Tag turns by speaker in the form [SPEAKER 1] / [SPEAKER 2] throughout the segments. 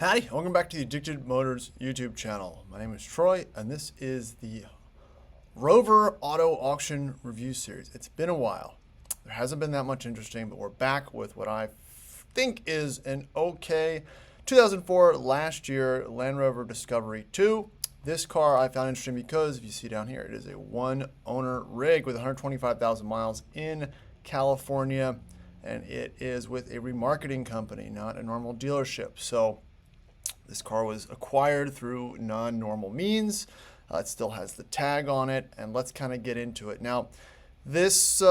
[SPEAKER 1] Howdy, welcome back to the Addicted Motors YouTube channel. My name is Troy, and this is the Rover Auto Auction Review Series. It's been a while. There hasn't been that much interesting, but we're back with what I think is an okay 2004 last year Land Rover Discovery 2. This car I found interesting because, if you see down here, it is a one-owner rig with 125,000 miles in California, and it is with a remarketing company, not a normal dealership. So this car was acquired through non-normal means. It still has the tag on it, and let's kind of get into it. Now, this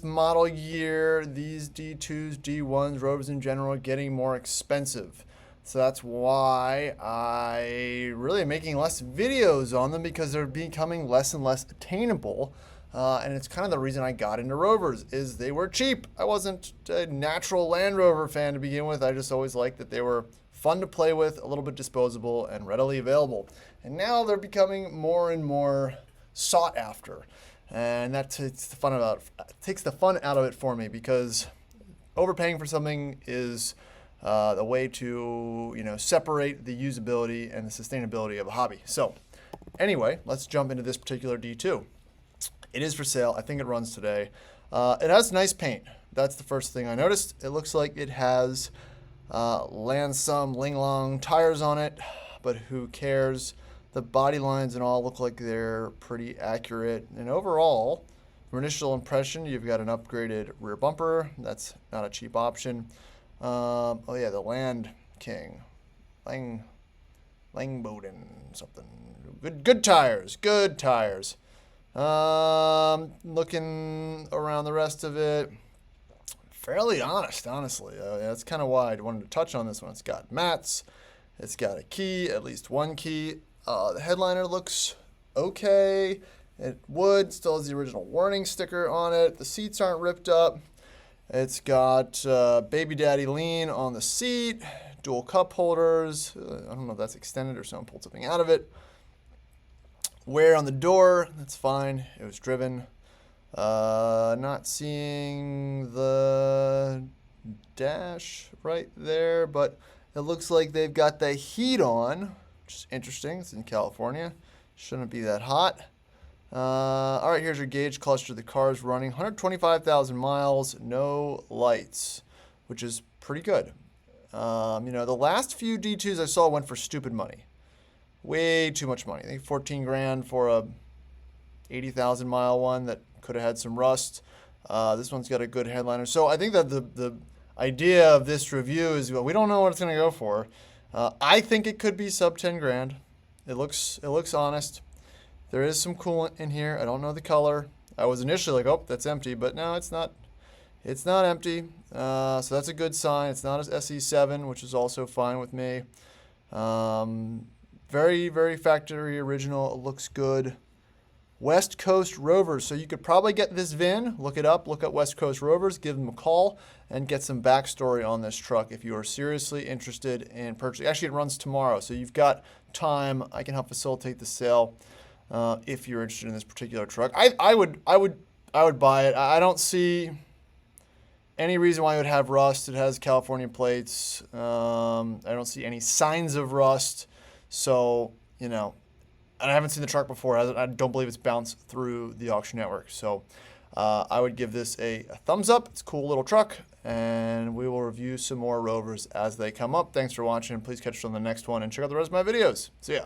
[SPEAKER 1] model year, these D2s, D1s, Rovers in general, are getting more expensive. So that's why I really am making less videos on them, because they're becoming less and less attainable. And it's kind of the reason I got into Rovers, is they were cheap. I wasn't a natural Land Rover fan to begin with. I just always liked that they were fun to play with, a little bit disposable, and readily available. And now they're becoming more and more sought after. And that takes the fun out of it for me, because overpaying for something is the way to separate the usability and the sustainability of a hobby. So anyway, let's jump into this particular D2. It is for sale. I think it runs today. It has nice paint. That's the first thing I noticed. It looks like it has Lansum Linglong tires on it, but who cares? The body lines and all look like they're pretty accurate. And overall, for initial impression, you've got an upgraded rear bumper. That's not a cheap option. Oh yeah, the Land King, Langboden something. Good tires. Good tires. Looking around the rest of it, fairly honest, honestly. That's kind of why I wanted to touch on this one. It's got mats. It's got a key, at least one key. The headliner looks okay. Still has the original warning sticker on it. The seats aren't ripped up. It's got Baby Daddy Lean on the seat, dual cup holders. I don't know if that's extended or someone pulled something out of it. Wear on the door, that's fine. It was driven. Not seeing the dash right there, but it looks like they've got the heat on, which is interesting. It's in California. Shouldn't be that hot. All right, here's your gauge cluster. The car is running 125,000 miles, no lights, which is pretty good. The last few D2s I saw went for stupid money. Way too much money. I think 14 grand for a 80,000 mile one that could have had some rust. This one's got a good headliner. So I think that the idea of this review is, well, we don't know what it's going to go for. I think it could be sub 10 grand. It looks honest. There is some coolant in here. I don't know the color. I was initially like, oh, that's empty, but no, it's not. It's not empty. So that's a good sign. It's not as SE7, which is also fine with me. Very, very factory original. It looks good. West Coast Rovers. So you could probably get this VIN. Look it up. Look at West Coast Rovers. Give them a call and get some backstory on this truck if you are seriously interested in purchasing. Actually, it runs tomorrow, so you've got time. I can help facilitate the sale if you're interested in this particular truck. I would buy it. I don't see any reason why it would have rust. It has California plates. I don't see any signs of rust. So, and I haven't seen the truck before. I don't believe it's bounced through the auction network. So I would give this a thumbs up. It's a cool little truck, and we will review some more Rovers as they come up. Thanks for watching. Please catch us on the next one, and check out the rest of my videos. See ya.